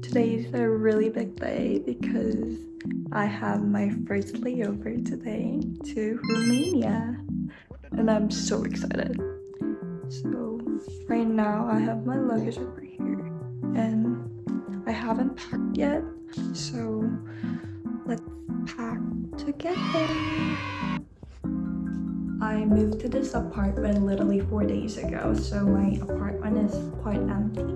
Today is a really big day because I have my first layover today to Romania and I'm so excited. So right now I have my luggage over here and I haven't packed yet, so let's pack together. I moved to this apartment literally 4 days ago, so my apartment is quite empty.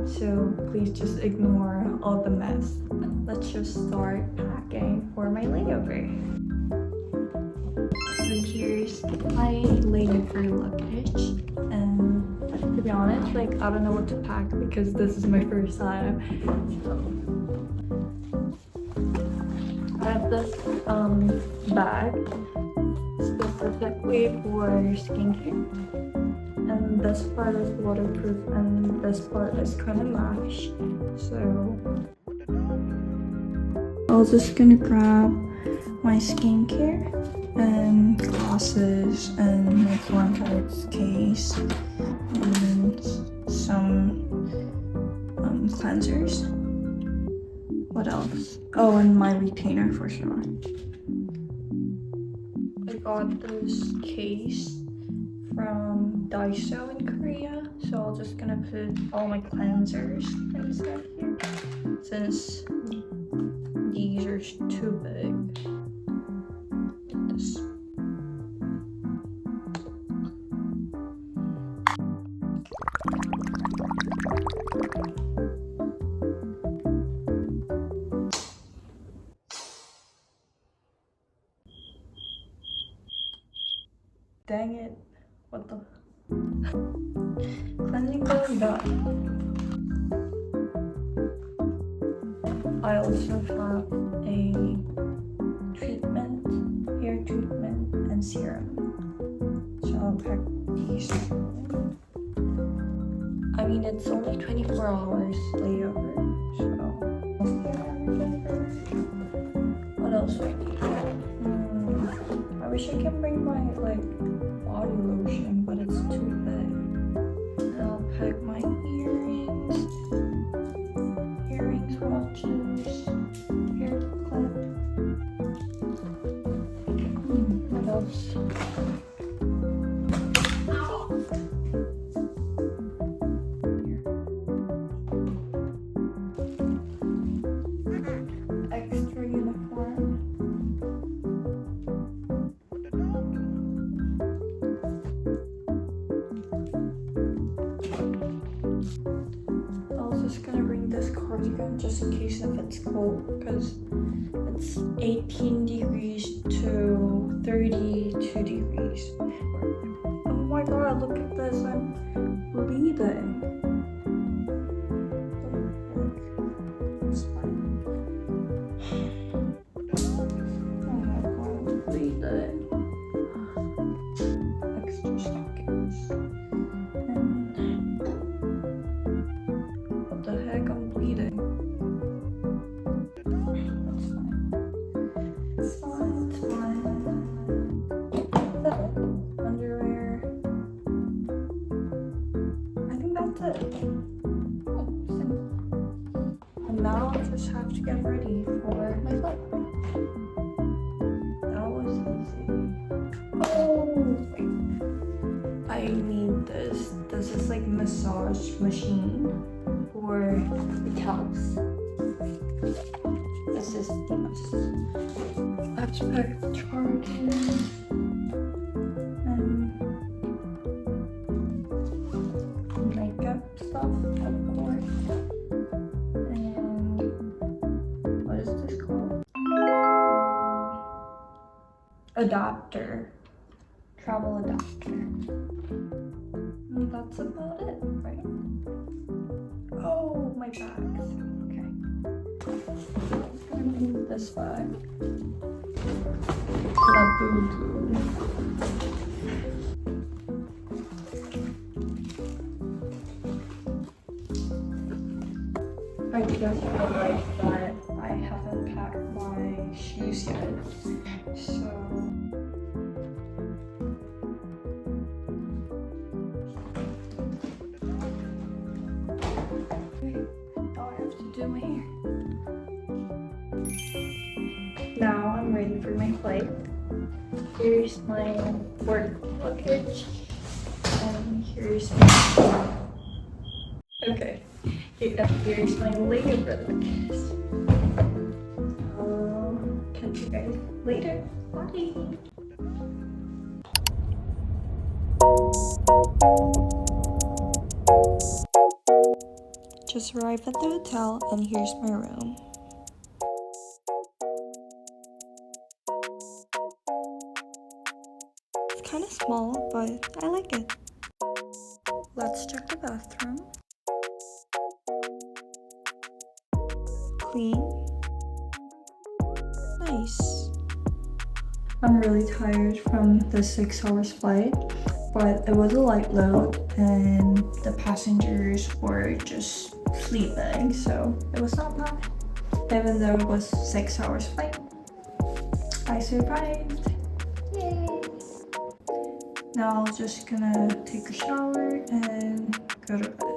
So please just ignore all the mess. Let's just start packing for my layover. So here's my layover luggage, and to be honest, like I don't know what to pack because this is my first time. So I have this bag specifically for skincare. And this part is waterproof and this part is kind of mesh. So I was just gonna grab my skincare and glasses and my contacts case and some cleansers. What else? Oh, and my retainer for sure. I got this case from Daiso in Korea, so I'm just gonna put all my cleansers inside here since these are too big. Like this. Dang it. What the? Cleansing film done. I also have a treatment, hair treatment, and serum. So I'll pack these. I mean, it's only 24 hours layover, so. What else do I need? I wish I can bring my, like, body lotion, but it's too big. I'll pack my earrings, watches, hair clip. What else? Extra uniform. Just gonna bring this cardigan just in case if it's cold, because it's 18 degrees to 32 degrees. Oh my god, look at this, I'm bleeding. It's fine. Oh my god, I'm bleeding. Extra stockings. What the heck, I'm bleeding. That's fine. It's fine, it's fine. That's it. Underwear. I think that's it. And now I just have to get ready for my flight. That was easy. Oh, wait. I need this. This is like massage machine. Or it helps. This is the must. I have to pack the charger and makeup stuff, of course. And what is this called? Adapter. Travel adapter. And that's about it, right? Oh, my bags. Okay. I'm just gonna move this bag. La boo boo. I just realized that I haven't packed my shoes yet. So do my hair. Now I'm ready for my flight. Here's my work luggage. And here's my... Okay. Here's my layover luggage. Catch you guys later. Bye! Just arrived at the hotel and here's my room. It's kind of small, but I like it. Let's check the bathroom. Clean. Nice. I'm really tired from the 6 hours flight, but it was a light load and the passengers were just sleeping, so it was not bad. Even though it was 6 hours flight, I survived. Yay! Now I'm just gonna take a shower and go to bed.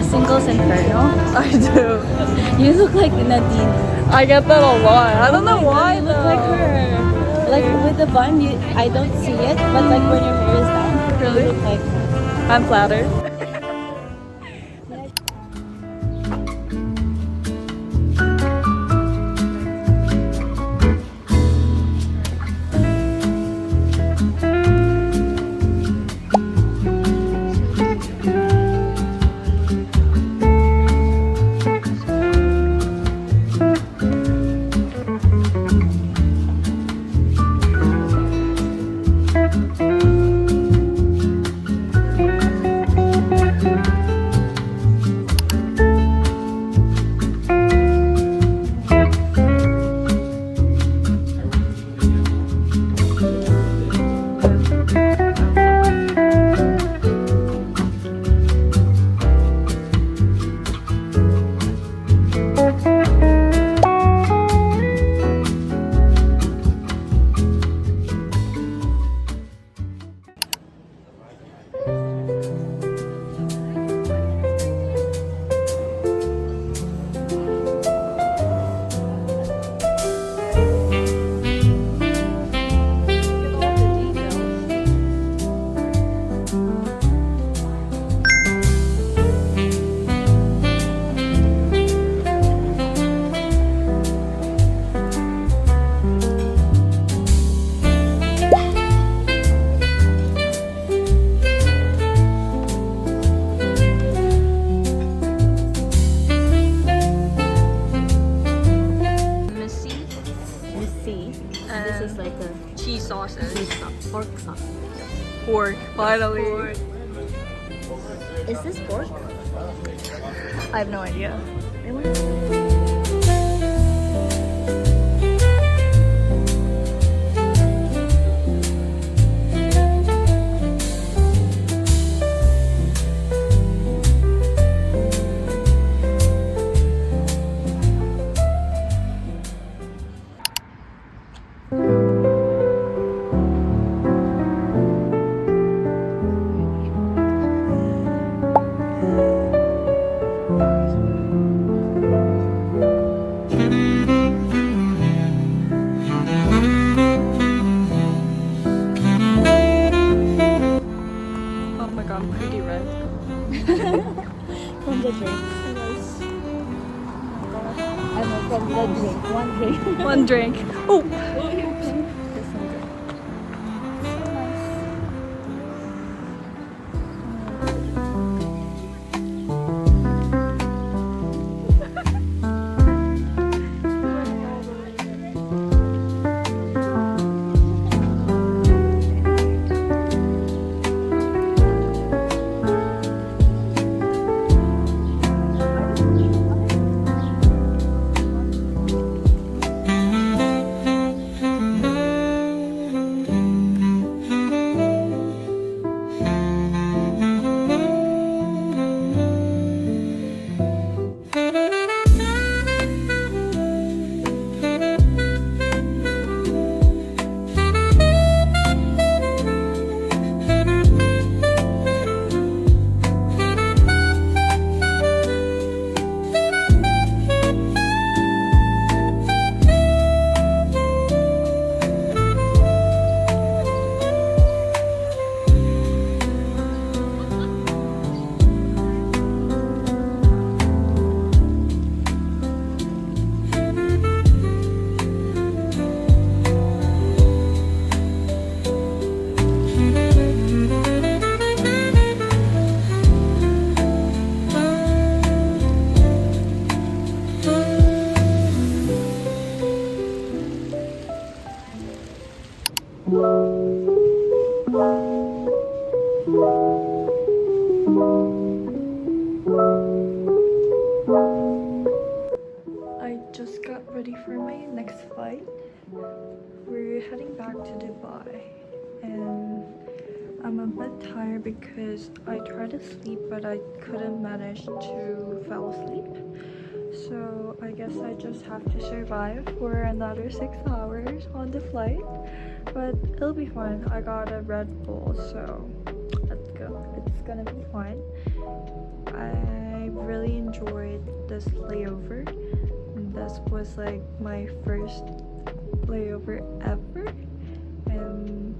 Singles Inferno? I do. You look like Nadine. I get that a lot. I don't know why You though. look like her. Like with the bun, I don't see it, but like when your hair is down, Really? you look like her. I'm flattered. Pork sauce. Pork, finally. Pork. Is this pork? I have no idea. From the drink. I know, from the drink. One drink. One drink. Oh! I just got ready for my next flight. We're heading back to Dubai, and I'm a bit tired because I tried to sleep but I couldn't manage to fall asleep. So I guess I just have to survive for another 6 hours on the flight. But it'll be fine. I got a Red Bull, so let's go. It's gonna be fine. I really enjoyed this layover. This was like my first layover ever, and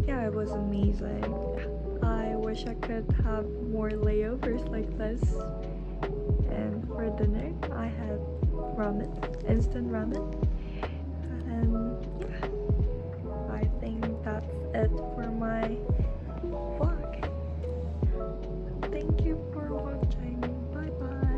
yeah, it was amazing. I wish I could have more layovers like this. And for dinner I had ramen, instant ramen, and yeah, I think that's it for my vlog. Thank you for watching. Bye bye.